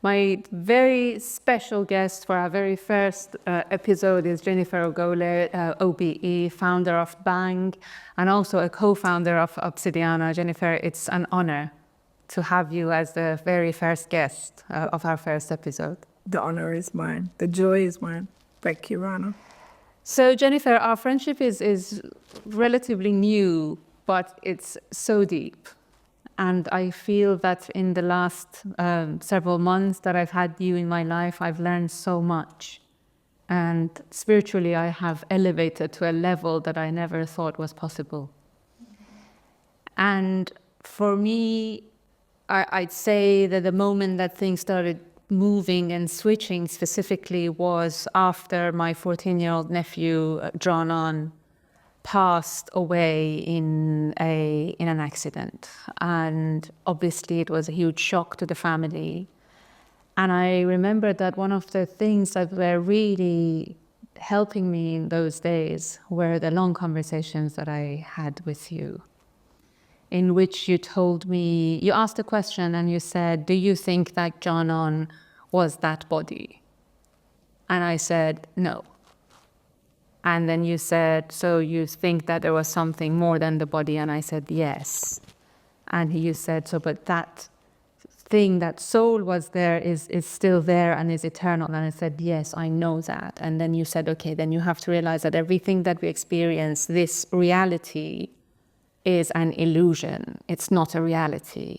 My very special guest for our very first episode is Jennifer Ogole, OBE, founder of Bang, and also a co-founder of Obsidiana. Jennifer, it's an honor to have you as the very first guest of our first episode. The honor is mine. The joy is mine. Thank you, Rana. So, Jennifer, our friendship is relatively new, but it's so deep. And I feel that in the last several months that I've had you in my life, I've learned so much. And spiritually, I have elevated to a level that I never thought was possible. And for me, I'd say that the moment that things started moving and switching specifically was after my 14-year-old nephew, Rana, passed away in an accident. And obviously it was a huge shock to the family. And I remember that one of the things that were really helping me in those days were the long conversations that I had with you, in which you told me, you asked a question and you said, do you think that John was that body? And I said, no. And then you said, so you think that there was something more than the body? And I said, yes. And you said, so, but that thing, that soul was there, is still there and is eternal. And I said, yes, I know that. And then you said, okay, then you have to realize that everything that we experience, this reality, is an illusion. It's not a reality.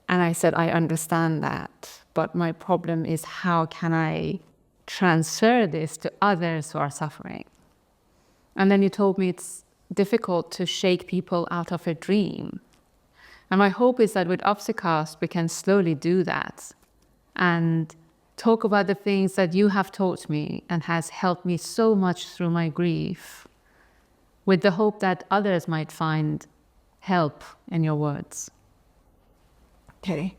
And I said, I understand that. But my problem is, how can I transfer this to others who are suffering? And then you told me it's difficult to shake people out of a dream. And my hope is that with Obsicast, we can slowly do that and talk about the things that you have taught me and has helped me so much through my grief, with the hope that others might find help in your words. Okay.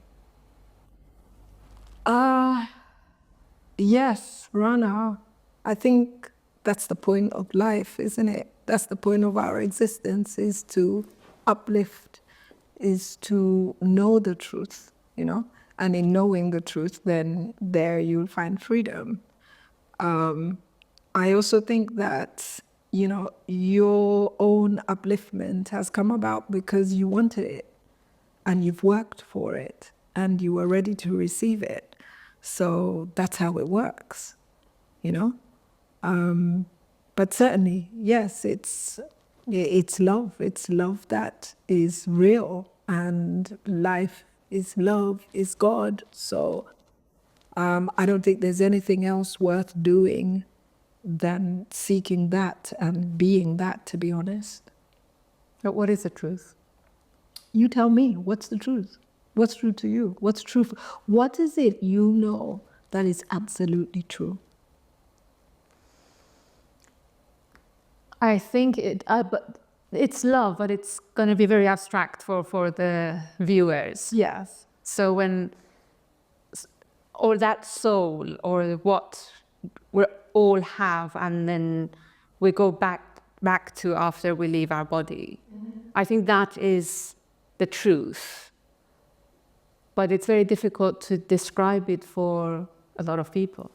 Yes, Rana. I think that's the point of life, isn't it? That's the point of our existence, is to uplift, is to know the truth, you know? And in knowing the truth, then there you'll find freedom. I also think that, you know, your own upliftment has come about because you wanted it and you've worked for it and you were ready to receive it. So that's how it works, you know? But certainly, yes, it's love. It's love that is real, and life is love, is God. So I don't think there's anything else worth doing than seeking that and being that, to be honest. But what is the truth? You tell me, what's the truth? What's true to you? What's true? What is it you know that is absolutely true? I think it's love, but it's going to be very abstract for the viewers. Yes. So or that soul, or what we all have, and then we go back to after we leave our body. Mm-hmm. I think that is the truth. But it's very difficult to describe it for a lot of people.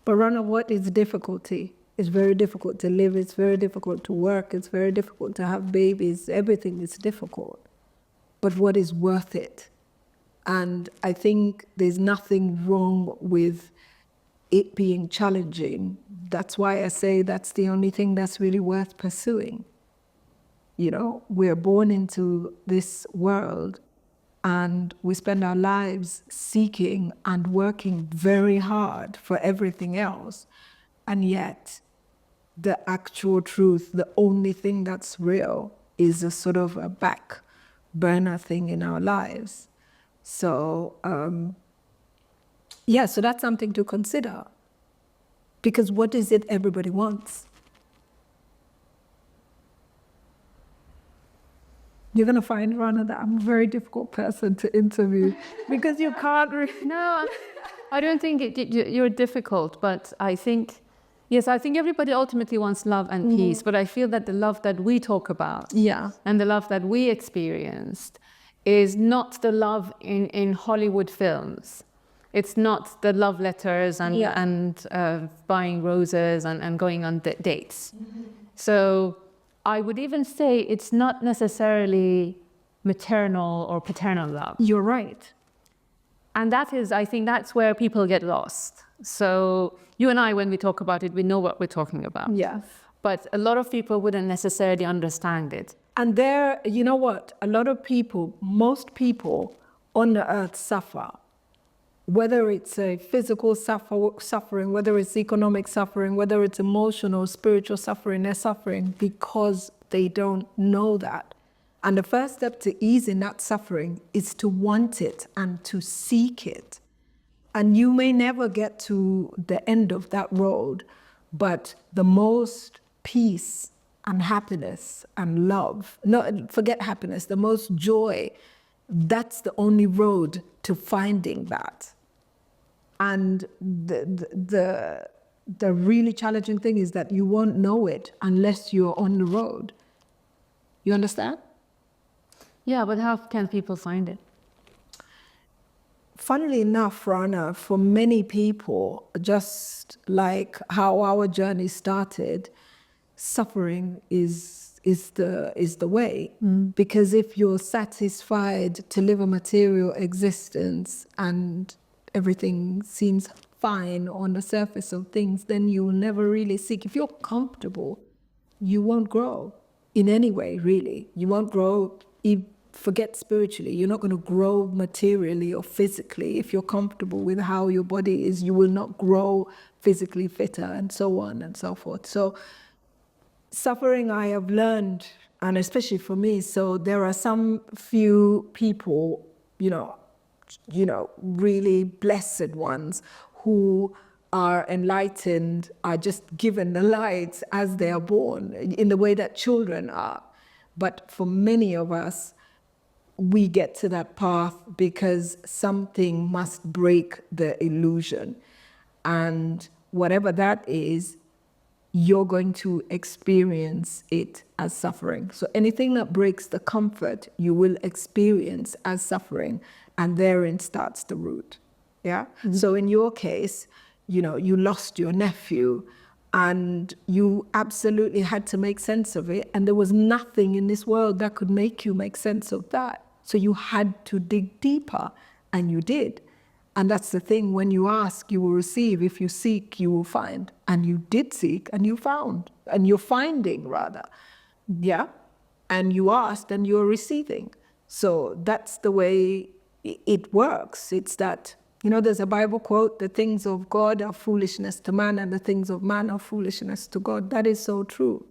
But Rana, what is difficulty? It's very difficult to live, it's very difficult to work, it's very difficult to have babies, everything is difficult. But what is worth it? And I think there's nothing wrong with it being challenging. That's why I say that's the only thing that's really worth pursuing. You know, we're born into this world and we spend our lives seeking and working very hard for everything else. And yet, the actual truth, the only thing that's real, is a sort of a back burner thing in our lives. So, so that's something to consider. Because what is it everybody wants? You're going to find, Rana, that I'm a very difficult person to interview because you can't really... No, I don't think you're difficult, but I think, yes, I think everybody ultimately wants love and peace, but I feel that the love that we talk about and the love that we experienced is not the love in Hollywood films. It's not the love letters and Yeah. buying roses and going on dates. So I would even say it's not necessarily maternal or paternal love. You're right. And that is, I think that's where people get lost. So you and I, when we talk about it, we know what we're talking about. Yes. But a lot of people wouldn't necessarily understand it. And there, you know what? A lot of people, most people on the earth suffer. Whether it's a physical suffering, whether it's economic suffering, whether it's emotional, spiritual suffering, they're suffering because they don't know that. And the first step to easing that suffering is to want it and to seek it. And you may never get to the end of that road, but the most peace and happiness and love, no, forget happiness, the most joy, that's the only road to finding that. And the really challenging thing is that you won't know it unless you're on the road. You understand? Yeah, but how can people find it? Funnily enough, Rana, for many people, just like how our journey started, suffering is the way. Because if you're satisfied to live a material existence and everything seems fine on the surface of things, then you will never really seek. If you're comfortable, you won't grow in any way, really. You won't grow. Forget spiritually. You're not going to grow materially or physically. If you're comfortable with how your body is, you will not grow physically fitter, and so on and so forth. So suffering, I have learned, and especially for me, so there are some few people, really blessed ones who are enlightened, are just given the light as they are born, in the way that children are. But for many of us, we get to that path because something must break the illusion. And whatever that is, you're going to experience it as suffering. So anything that breaks the comfort, you will experience as suffering, and therein starts the root. Yeah? Mm-hmm. So in your case, you lost your nephew, and you absolutely had to make sense of it, and there was nothing in this world that could make you make sense of that. So you had to dig deeper, and you did. And that's the thing, when you ask, you will receive. If you seek, you will find. And you did seek, and you found. And you're finding, rather. Yeah? And you asked, and you're receiving. So that's the way it works. It's that, there's a Bible quote, the things of God are foolishness to man, and the things of man are foolishness to God. That is so true.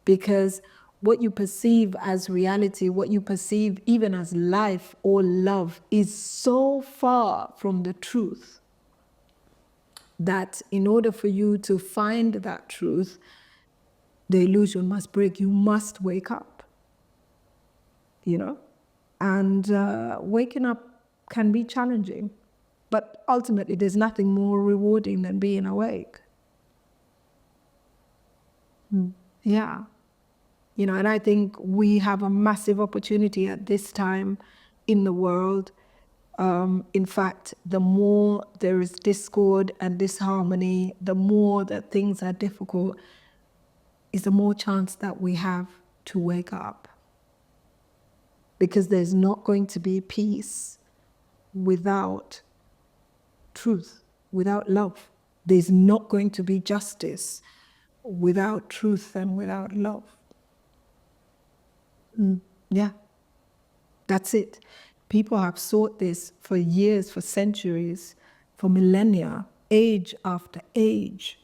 Because what you perceive as reality, what you perceive even as life or love, is so far from the truth that in order for you to find that truth, the illusion must break. You must wake up, And waking up can be challenging, but ultimately there's nothing more rewarding than being awake. Yeah. And I think we have a massive opportunity at this time in the world. In fact, the more there is discord and disharmony, the more that things are difficult, is the more chance that we have to wake up. Because there's not going to be peace without truth, without love. There's not going to be justice without truth and without love. Yeah, that's it. People have sought this for years, for centuries, for millennia, age after age.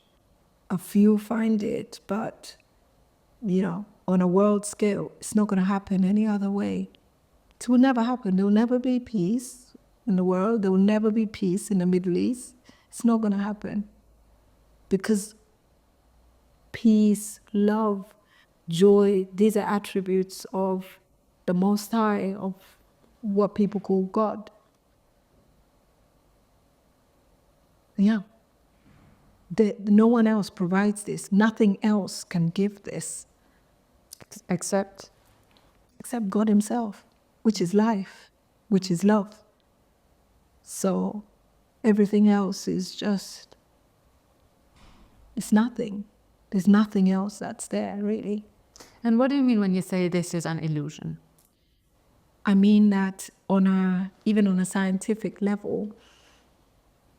A few find it, but, on a world scale, it's not going to happen any other way. It will never happen. There will never be peace in the world. There will never be peace in the Middle East. It's not going to happen. Because peace, love, joy, these are attributes of the Most High, of what people call God. Yeah. No one else provides this. Nothing else can give this. Except God Himself, which is life, which is love. So Everything else is just, it's nothing. There's nothing else that's there, really. And what do you mean when you say this is an illusion? I mean that even on a scientific level,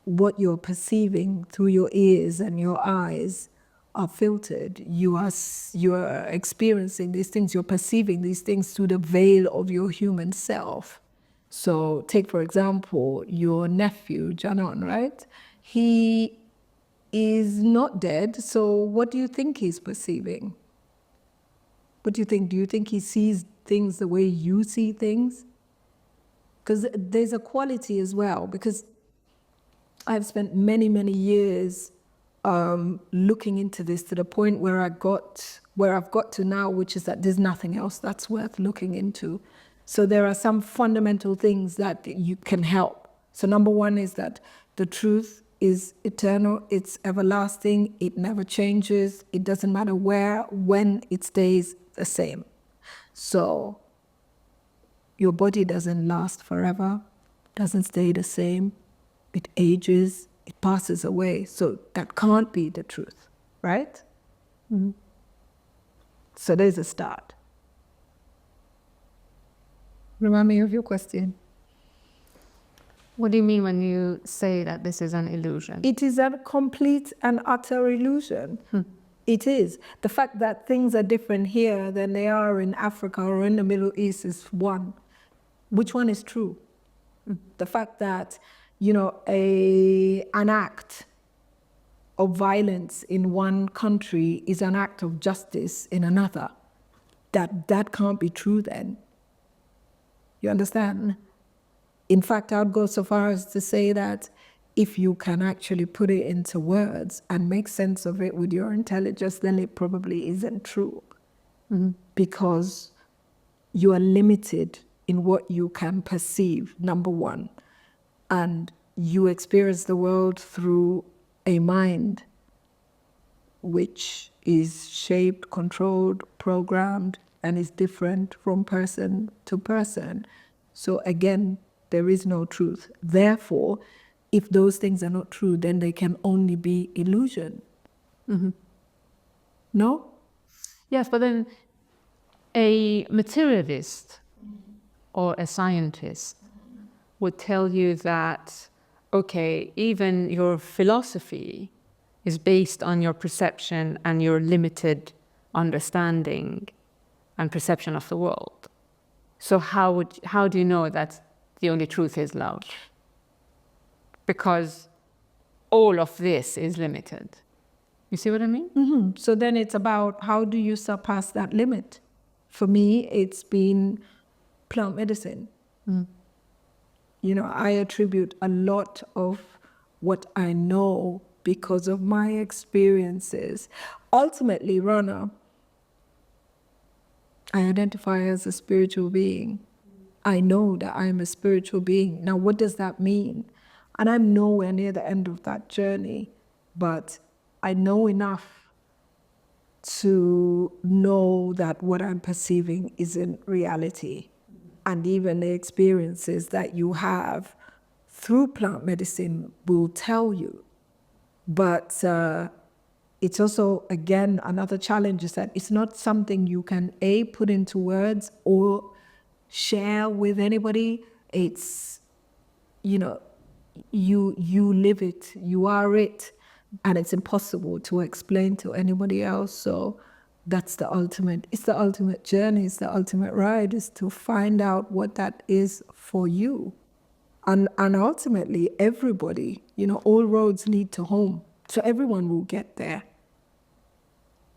what you're perceiving through your ears and your eyes are filtered. You are experiencing these things, you're perceiving these things through the veil of your human self. So take, for example, your nephew, Janon, right? He is not dead, so what do you think he's perceiving? What do you think? Do you think he sees things the way you see things? Because there's a quality as well, because I've spent many, many years looking into this to the point where I've got to now, which is that there's nothing else that's worth looking into. So there are some fundamental things that you can help. So number one is that the truth is eternal, it's everlasting, it never changes, it doesn't matter where, when, it stays the same. So your body doesn't last forever, doesn't stay the same, it ages, it passes away. So that can't be the truth, right? Mm-hmm. So there's a start. Remind me of your question. What do you mean when you say that this is an illusion? It is a complete and utter illusion. It is. The fact that things are different here than they are in Africa or in the Middle East is one. Which one is true? The fact that, an act of violence in one country is an act of justice in another. That can't be true then. You understand? In fact, I'd go so far as to say that if you can actually put it into words and make sense of it with your intelligence, then it probably isn't true. Mm-hmm. Because you are limited in what you can perceive, number one. And you experience the world through a mind which is shaped, controlled, programmed, and is different from person to person. So again, there is no truth. Therefore, if those things are not true, then they can only be illusion. Mm-hmm. No? Yes, but then a materialist or a scientist would tell you that, okay, even your philosophy is based on your perception and your limited understanding and perception of the world. So how do you know that the only truth is love? Because all of this is limited. You see what I mean? Mm-hmm. So then it's about how do you surpass that limit? For me, it's been plant medicine. Mm. I attribute a lot of what I know because of my experiences. Ultimately, Rana, I identify as a spiritual being. I know that I'm a spiritual being. Now, what does that mean? And I'm nowhere near the end of that journey, but I know enough to know that what I'm perceiving isn't reality. And even the experiences that you have through plant medicine will tell you. But it's also, again, another challenge is that it's not something you can, put into words or share with anybody. It's, you live it, you are it, and it's impossible to explain to anybody else. So it's the ultimate journey, it's the ultimate ride, is to find out what that is for you. And ultimately, everybody, all roads lead to home. So everyone will get there.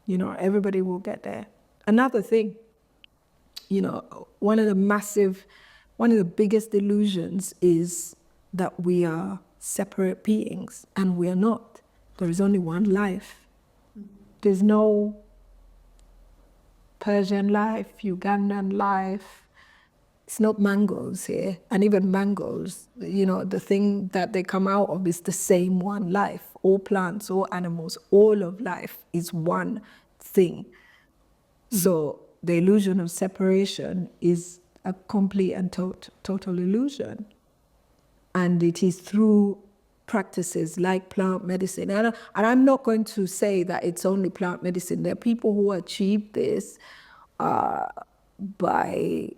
Everybody will get there. Another thing, one of the biggest illusions is that we are separate beings, and we are not. There is only one life. There's no Persian life, Ugandan life. It's not mangoes here. And even mangoes, the thing that they come out of is the same one life. All plants, all animals, all of life is one thing. So the illusion of separation is a complete and total illusion. And it is through practices like plant medicine. And I'm not going to say that it's only plant medicine. There are people who achieve this by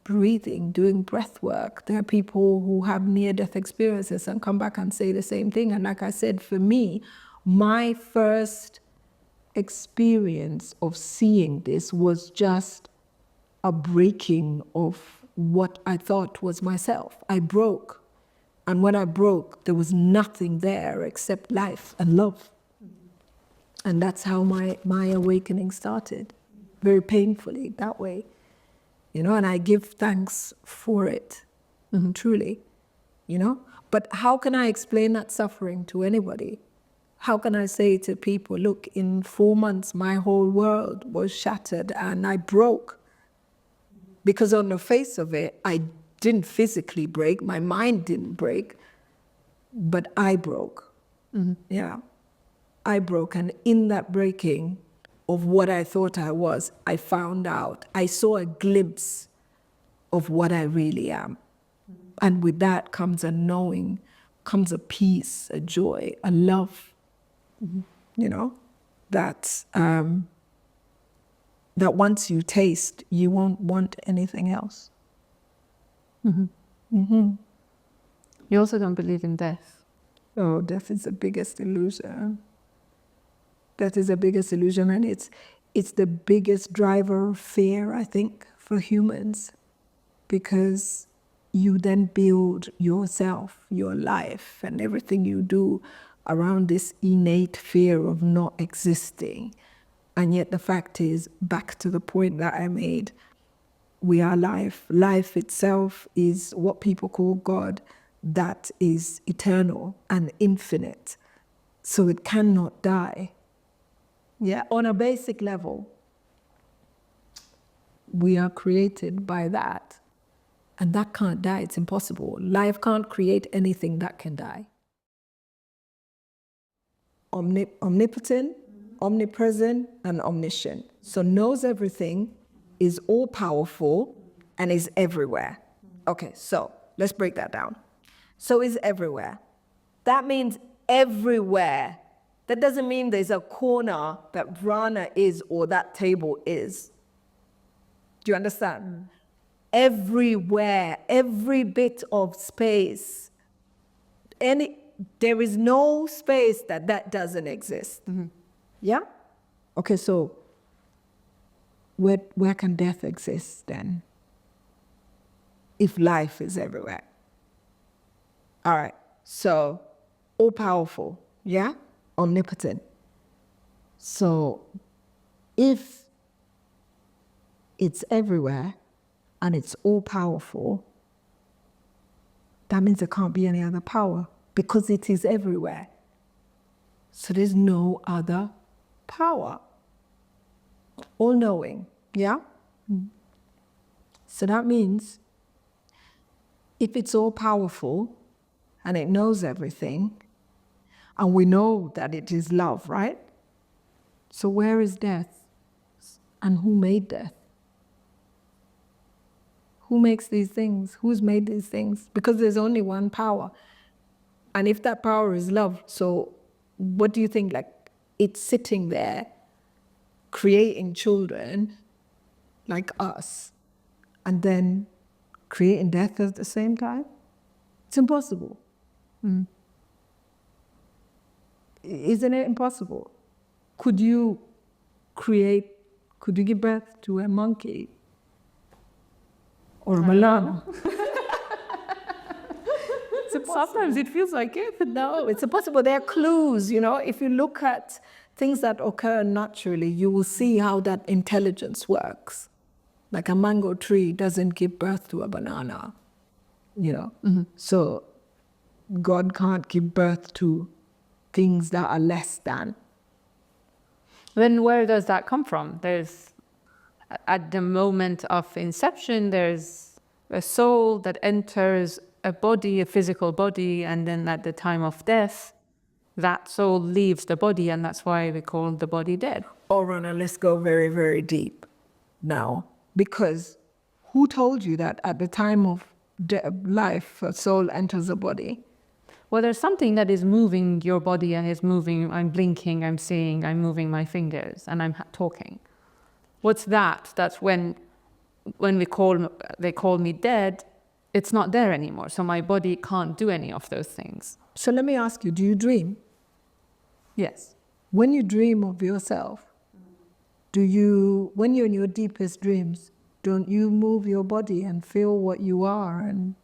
breathing, doing breath work. There are people who have near-death experiences and come back and say the same thing. And like I said, for me, my first experience of seeing this was just a breaking of what I thought was myself. I broke. And when I broke, there was nothing there except life and love. And that's how my awakening started, very painfully that way. You know, and I give thanks for it, truly, you know. But how can I explain that suffering to anybody? How can I say to people, look, in 4 months, my whole world was shattered and I broke? Because on the face of it, I didn't physically break, my mind didn't break, but I broke. Yeah, I broke. And in that breaking of what I thought I was, I found out, I saw a glimpse of what I really am. And with that comes a knowing, comes a peace, a joy, a love, you know, that that once you taste, you won't want anything else. You also don't believe in death. Oh, death is the biggest illusion. That is the biggest illusion, and it's the biggest driver of fear, I think, for humans, because you then build yourself, your life, and everything you do around this innate fear of not existing. And yet the fact is, back to the point that I made, we are life. Life itself is what people call God, that is eternal and infinite. So it cannot die. Yeah, on a basic level, we are created by that. And that can't die, it's impossible. Life can't create anything that can die. Omnipotent, omnipresent, and omniscient. So knows everything, is all-powerful, and is everywhere. Okay, so let's break that down. So is everywhere. That means everywhere. That doesn't mean there's a corner that Rana is or that table is. Do you understand? Everywhere, every bit of space. There is no space that doesn't exist. Yeah? Okay, so where can death exist then? If life is everywhere. All right, so all-powerful, yeah? Omnipotent. So if it's everywhere and it's all-powerful, that means there can't be any other power because it is everywhere. So there's no other power. All-knowing, yeah? So that means if it's all-powerful and it knows everything, and we know that it is love, right? So where is death? And who made death? Who makes these things? Who's made these things? Because there's only one power. And if that power is love, so what do you think? Like, it's sitting there creating children like us and then creating death at the same time? It's impossible. Isn't it impossible? Could you give birth to a monkey or a banana? Sometimes it feels like it. No, it's impossible. There are clues, you know. If you look at things that occur naturally, you will see how that intelligence works. Like a mango tree doesn't give birth to a banana, you know. So God can't give birth to things that are less than. Then where does that come from? There's, at the moment of inception, there's a soul that enters a body, a physical body, and then at the time of death, that soul leaves the body, and that's why we call the body dead. Oh, Rana, let's go very, very deep now. Because who told you that at the time of life, a soul enters a body? well, there's something that is moving your body and is moving, I'm blinking, I'm seeing, I'm moving my fingers, and I'm talking. What's that? That's when they call me dead, it's not there anymore. So my body can't do any of those things. So let me ask you, do you dream? Yes. When you dream of yourself, when you're in your deepest dreams, don't you move your body and feel what you are? And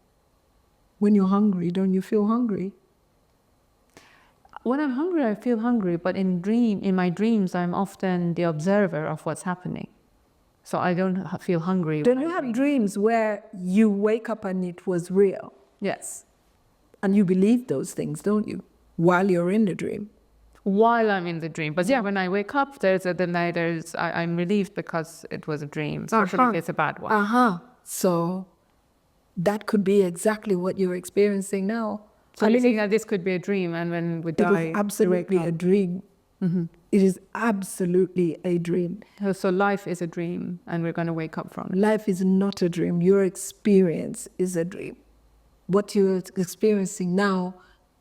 when you're hungry, don't you feel hungry? When I'm hungry, I feel hungry, but in my dreams, I'm often the observer of what's happening. So I don't feel hungry. Don't you have dreams where you wake up and it was real? Yes. And you believe those things, don't you? While you're in the dream. While I'm in the dream. But yeah, when I wake up, I'm relieved because it was a dream, especially if it's a bad one. So that could be exactly what you're experiencing now. So you think that this could be a dream, and when we die, it is absolutely a dream. It is absolutely a dream. So life is a dream, and we're going to wake up from it. Life is not a dream. Your experience is a dream. What you're experiencing now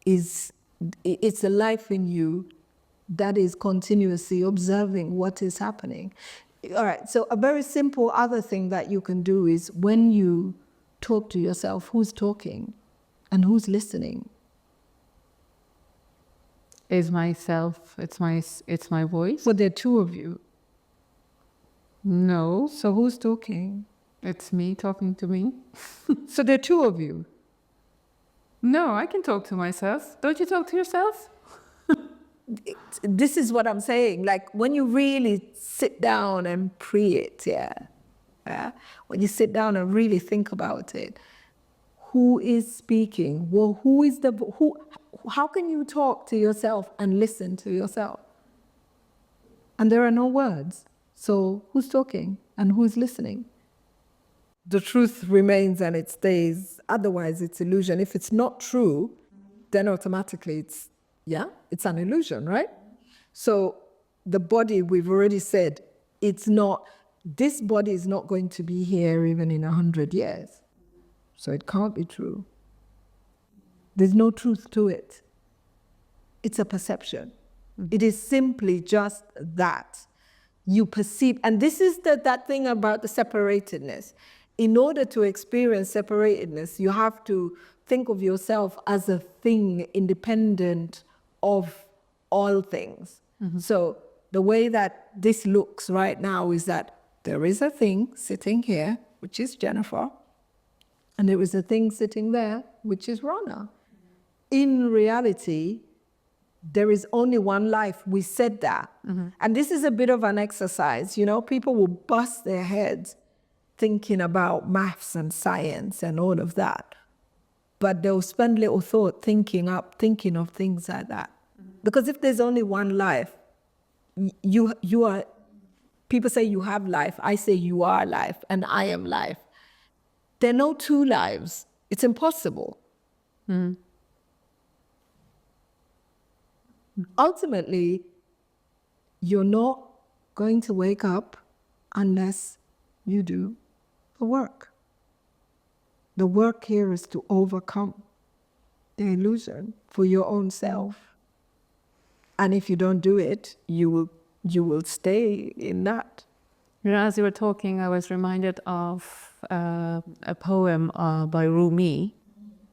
it's a life in you that is continuously observing what is happening. All right, so a very simple other thing that you can do is when you talk to yourself, who's talking and who's listening? Is myself, it's my voice. Well, there are two of you. No. So who's talking? It's me talking to me. So there are two of you. No, I can talk to myself. Don't you talk to yourself? This is what I'm saying. Like when you really sit down and pray it, when you sit down and really think about it, who is speaking? Well, how can you talk to yourself and listen to yourself? And there are no words. So who's talking and who's listening? The truth remains and it stays. Otherwise, it's illusion. If it's not true, then automatically it's an illusion, right? So the body, we've already said, this body is not going to be here even in 100 years. So it can't be true. There's no truth to it. It's a perception. It is simply just that. You perceive, and this is that thing about the separatedness. In order to experience separatedness, you have to think of yourself as a thing independent of all things. So the way that this looks right now is that there is a thing sitting here, which is Jennifer, and there is a thing sitting there, which is Rana. In reality, there is only one life. We said that. And this is a bit of an exercise. You know, people will bust their heads thinking about maths and science and all of that. But they'll spend little thought thinking of things like that. Because if there's only one life, you are, people say you have life, I say you are life, and I am life. There are no two lives. It's impossible. Ultimately, you're not going to wake up unless you do the work. The work here is to overcome the illusion for your own self. And if you don't do it, you will stay in that. You know, as you were talking, I was reminded of a poem by Rumi,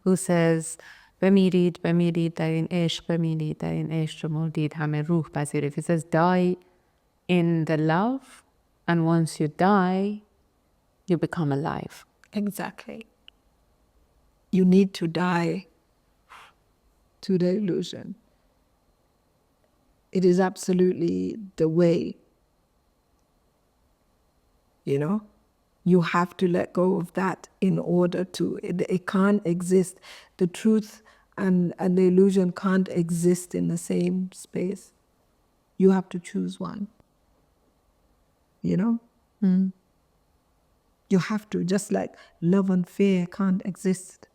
who says, "Bemirid, bemirid, darin ishq bemirid, darin ishq murdid hame ruh pazirif." It says, die in the love, and once you die, you become alive. Exactly. You need to die to the illusion. It is absolutely the way. You know? You have to let go of that in order to, it can't exist. The truth and the illusion can't exist in the same space. You have to choose one. You know? You have to, just like love and fear can't exist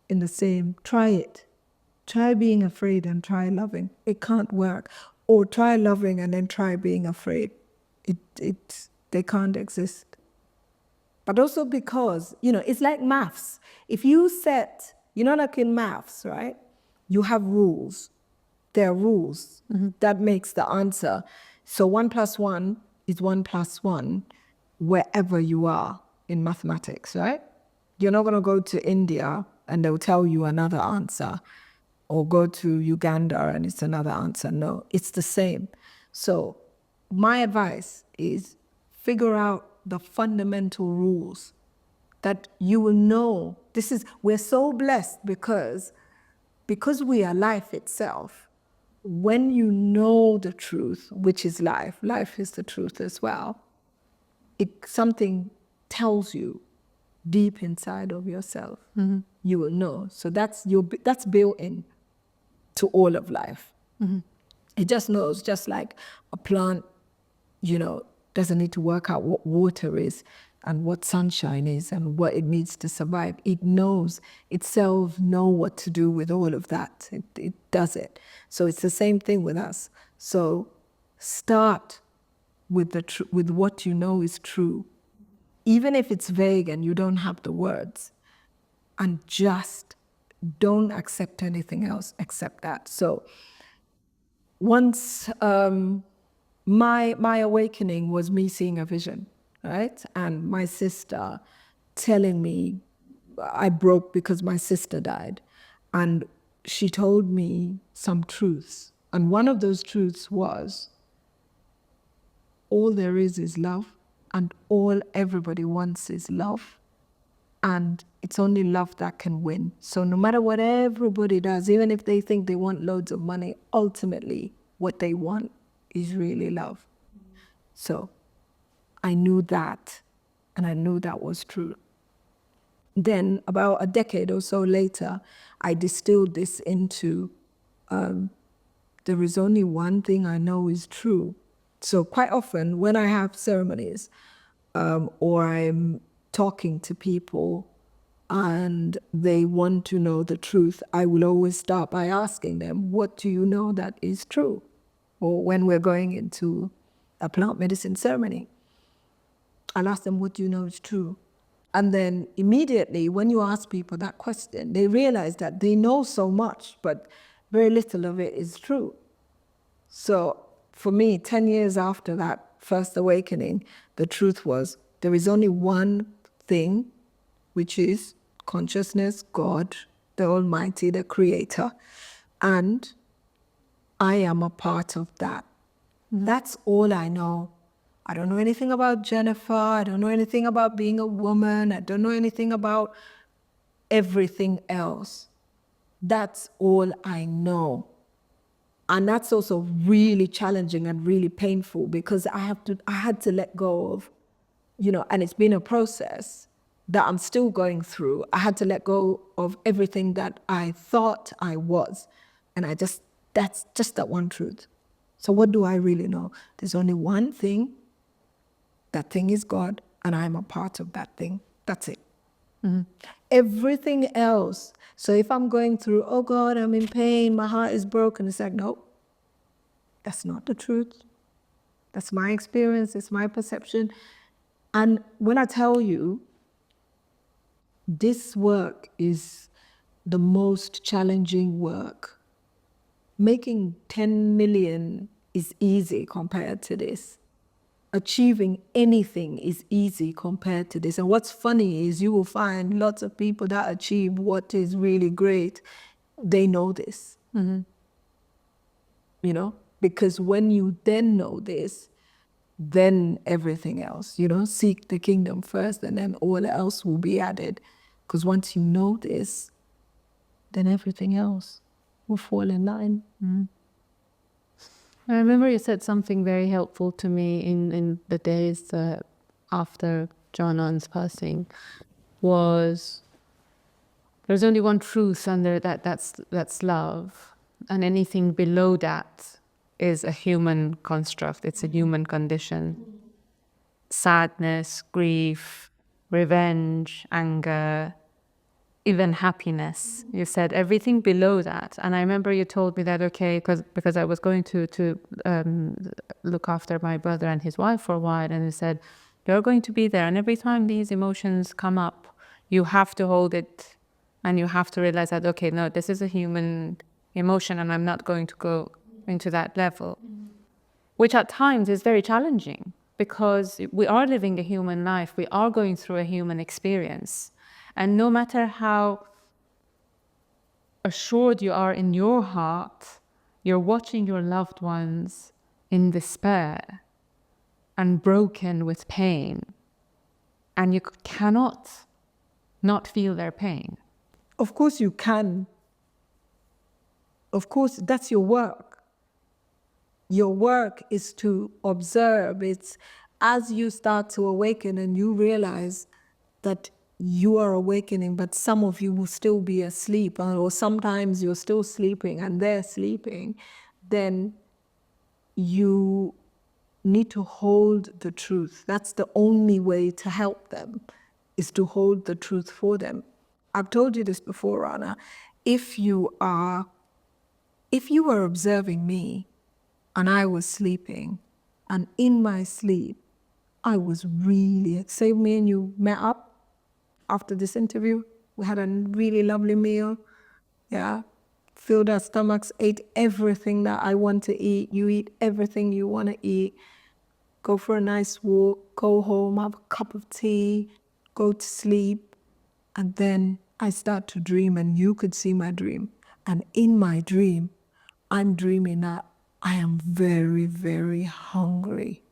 in the same. Try it. Try being afraid and try loving. It can't work. Or try loving and then try being afraid. They can't exist. But also because, you know, it's like maths. If you set You know, like in maths, right? You have rules. There are rules. That makes the answer. So 1 + 1 is 1 + 1 wherever you are in mathematics, right? You're not going to go to India and they'll tell you another answer, or go to Uganda and it's another answer. No, it's the same. So my advice is figure out the fundamental rules that you will know. We're so blessed because we are life itself. When you know the truth, which is life is the truth as well, something tells you deep inside of yourself. You will know. So that's built in to all of life. It just knows, just like a plant, doesn't need to work out what water is and what sunshine is and what it needs to survive. It knows itself, know what to do with all of that. It does it. So it's the same thing with us. So start with with what you know is true, even if it's vague and you don't have the words, and just don't accept anything else except that. So once my awakening was me seeing a vision, right? And my sister telling me I broke because my sister died. And she told me some truths. And one of those truths was, all there is love, and all everybody wants is love. And it's only love that can win. So no matter what everybody does, even if they think they want loads of money, ultimately what they want is really love. So I knew that, and I knew that was true. Then about a decade or so later, I distilled this into, there is only one thing I know is true. So quite often when I have ceremonies, or I'm talking to people and they want to know the truth, I will always start by asking them, what do you know that is true? Or when we're going into a plant medicine ceremony, I'll ask them, what do you know is true? And then immediately when you ask people that question, they realize that they know so much, but very little of it is true. So for me, 10 years after that first awakening, the truth was, there is only one thing, which is consciousness, God, the Almighty, the Creator, and I am a part of that. That's all I know. I don't know anything about Jennifer. I don't know anything about being a woman. I don't know anything about everything else. That's all I know. And that's also really challenging and really painful, because I had to let go of, and it's been a process that I'm still going through. I had to let go of everything that I thought I was. And that's just that one truth. So what do I really know? There's only one thing. That thing is God, and I'm a part of that thing. That's it. Everything else. So if I'm going through, oh God, I'm in pain, my heart is broken, it's like, no, that's not the truth. That's my experience, it's my perception. And when I tell you, this work is the most challenging work. Making 10 million is easy compared to this. Achieving anything is easy compared to this. And what's funny is you will find lots of people that achieve what is really great, they know this. Because when you then know this, then everything else, seek the kingdom first, and then all else will be added. Because once you know this, then everything else will fall in line. I remember you said something very helpful to me in the days after John On's passing, was there's only one truth under that's love, and anything below that is a human construct. It's a human condition. Sadness, grief, revenge, anger, even happiness. You said everything below that. And I remember you told me that, okay, because I was going to look after my brother and his wife for a while, and you said, you're going to be there, and every time these emotions come up, you have to hold it And you have to realize that, okay, no, this is a human emotion and I'm not going to go into that level. Which at times is very challenging because we are living a human life. We are going through a human experience. And no matter how assured you are in your heart, you're watching your loved ones in despair and broken with pain. And you cannot not feel their pain. Of course you can. Of course, that's your work. Your work is to observe. It's as you start to awaken and you realize that you are awakening, but some of you will still be asleep, or sometimes you're still sleeping and they're sleeping, then you need to hold the truth. That's the only way to help them, is to hold the truth for them. I've told you this before, Rana. If you were observing me and I was sleeping, and in my sleep, I was really, say me and you met up after this interview, we had a really lovely meal, yeah, filled our stomachs, ate everything that I want to eat, you eat everything you want to eat, go for a nice walk, go home, have a cup of tea, go to sleep, and then I start to dream and you could see my dream. And in my dream, I'm dreaming that I am very, very hungry.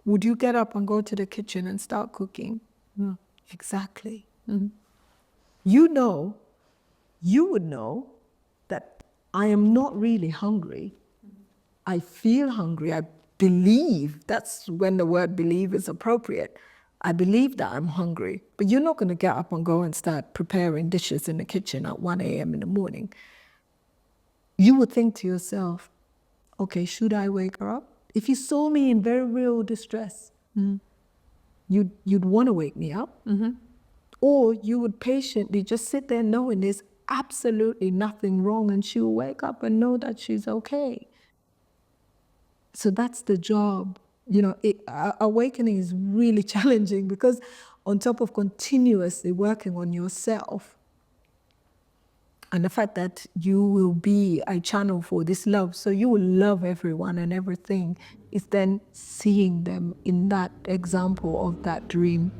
Would you get up and go to the kitchen and start cooking? No. Exactly. Mm-hmm. You would know that I am not really hungry. I feel hungry. I believe, that's when the word believe is appropriate. I believe that I'm hungry, but you're not going to get up and go and start preparing dishes in the kitchen at 1 a.m. in the morning. You would think to yourself, okay, should I wake her up? If you saw me in very real distress, you'd want to wake me up. Mm-hmm. Or you would patiently just sit there knowing there's absolutely nothing wrong and she'll wake up and know that she's okay. So that's the job. Awakening is really challenging because on top of continuously working on yourself and the fact that you will be a channel for this love, so you will love everyone and everything, is then seeing them in that example of that dream.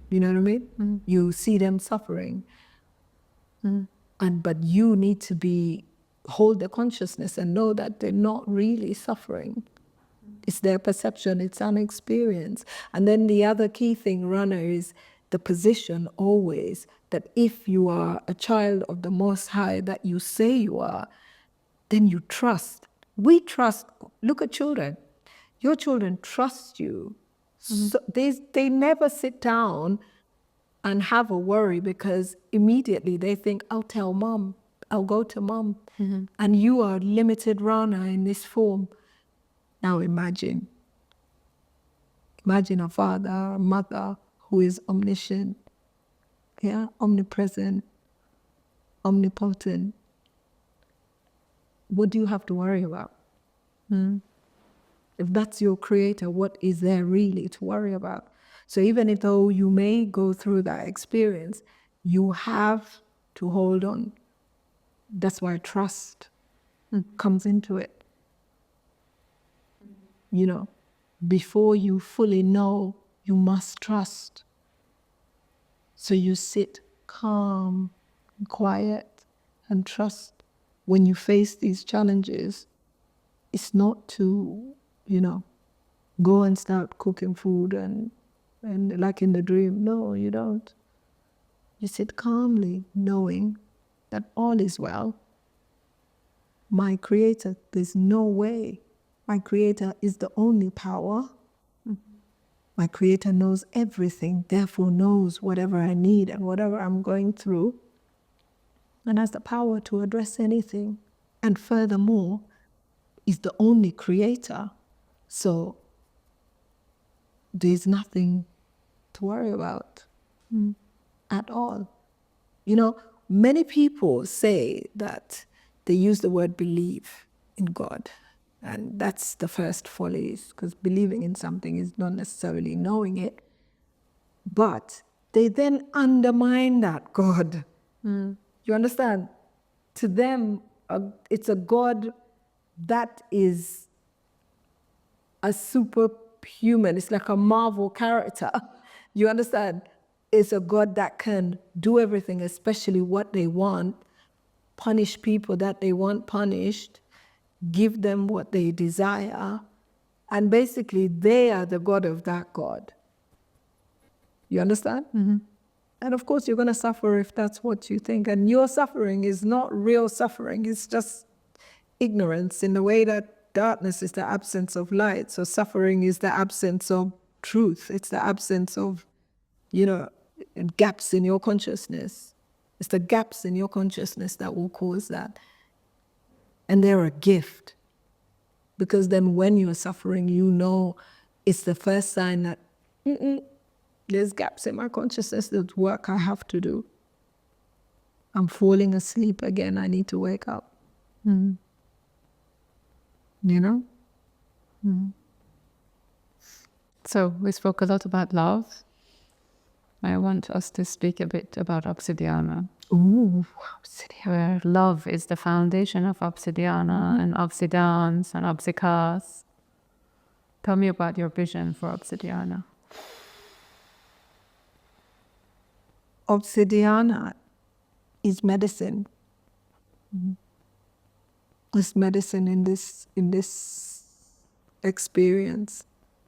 You know what I mean? Mm. You see them suffering. Mm. But you need to hold the consciousness and know that they're not really suffering. It's their perception, it's an experience. And then the other key thing, Rana, is the position always that if you are a child of the Most High that you say you are, then you trust. We trust. Look at children. Your children trust you. Mm-hmm. So they never sit down and have a worry because immediately they think, I'll tell mom, I'll go to mom. Mm-hmm. And you are limited Rana in this form. Now imagine a father, a mother who is omniscient, yeah, omnipresent, omnipotent. What do you have to worry about? If that's your creator, what is there really to worry about? So even though you may go through that experience, you have to hold on. That's why trust comes into it. Before you fully know, you must trust. So you sit calm, and quiet, and trust. When you face these challenges, it's not to, go and start cooking food and like in the dream. No, you don't. You sit calmly, knowing that all is well. My creator, there's no way. My creator is the only power. My creator knows everything, therefore knows whatever I need and whatever I'm going through, and has the power to address anything. And furthermore, is the only creator. So there's nothing to worry about at all. Many people say that they use the word believe in God. And that's the first folly, because believing in something is not necessarily knowing it. But they then undermine that God. You understand? To them, it's a God that is a superhuman. It's like a Marvel character. You understand? It's a God that can do everything, especially what they want, punish people that they want punished, give them what they desire, and basically they are the God of that God. You understand? And of course, you're going to suffer if that's what you think. And your suffering is not real suffering, it's just ignorance, in the way that darkness is the absence of light. So suffering is the absence of truth, it's the absence of, gaps in your consciousness. It's the gaps in your consciousness that will cause that. And they're a gift. Because then when you're suffering, it's the first sign that there's gaps in my consciousness, there's work I have to do. I'm falling asleep again, I need to wake up. You know? So we spoke a lot about love. I want us to speak a bit about Obsidiana. Ooh, Obsidiana. Where love is the foundation of Obsidiana and Obsidans and Obsikas. Tell me about your vision for Obsidiana. Obsidiana is medicine. It's medicine in this experience.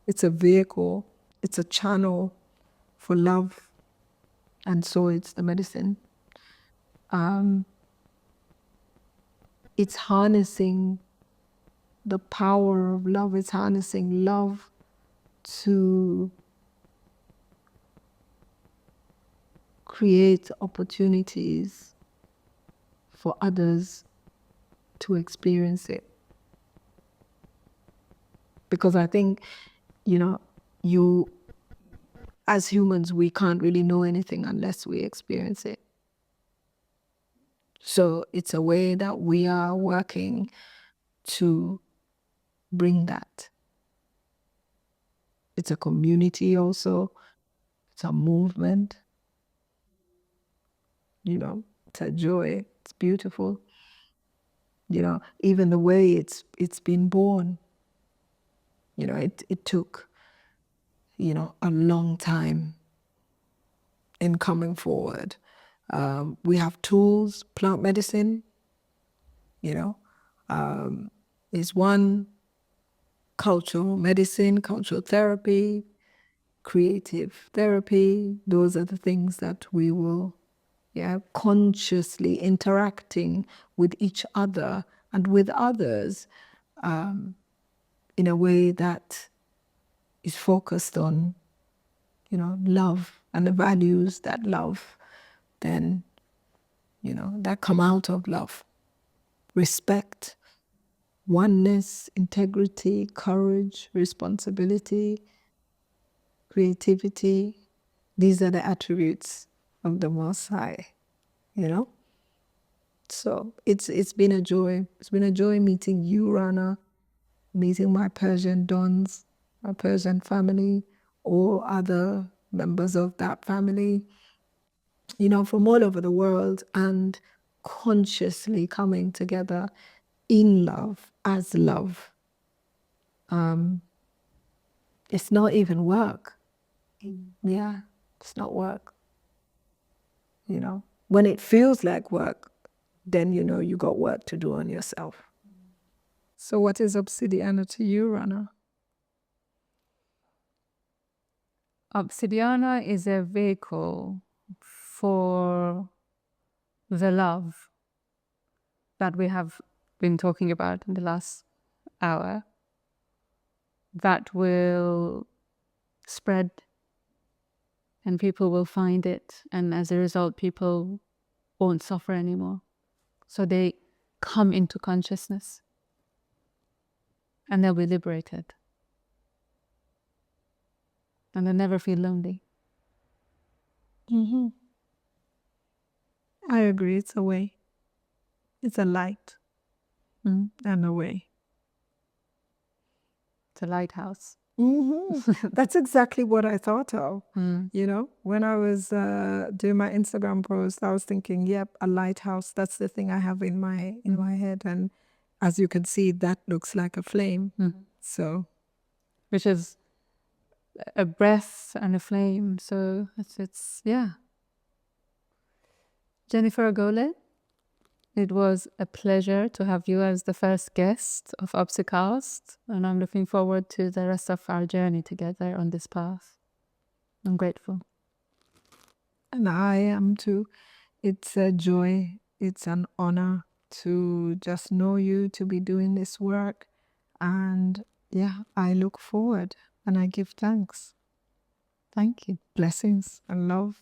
It's a vehicle. It's a channel for love, and so it's the medicine. It's harnessing the power of love. It's harnessing love to create opportunities for others to experience it. Because I think, as humans, we can't really know anything unless we experience it. So it's a way that we are working to bring that. It's a community also. It's a movement. It's a joy. It's beautiful. Even the way it's been born. It took, a long time in coming forward. We have tools, plant medicine, is one, cultural medicine, cultural therapy, creative therapy. Those are the things that we will, consciously interacting with each other and with others in a way that is focused on, love and the values that love, then, that come out of love. Respect, oneness, integrity, courage, responsibility, creativity. These are the attributes of the Most High, So it's been a joy. It's been a joy meeting you, Rana, meeting my Persian dons, my Persian family, or other members of that family, from all over the world, and consciously coming together in love, as love. It's not even work. Yeah, it's not work. When it feels like work, then you got work to do on yourself. So what is Obsidiana to you, Rana? Obsidiana is a vehicle for the love that we have been talking about in the last hour, that will spread and people will find it, and as a result people won't suffer anymore. So they come into consciousness and they'll be liberated and they'll never feel lonely. I agree. It's a way. It's a light and a way. It's a lighthouse. That's exactly what I thought of. When I was doing my Instagram post, I was thinking, yep, a lighthouse. That's the thing I have in my head. And as you can see, that looks like a flame. So, Which is a breath and a flame. So it's yeah. Jennifer Ogole, it was a pleasure to have you as the first guest of Obsicast, and I'm looking forward to the rest of our journey together on this path. I'm grateful. and I am too. It's a joy. It's an honor to just know you, to be doing this work. And yeah, I look forward and I give thanks. Thank you. Blessings and love.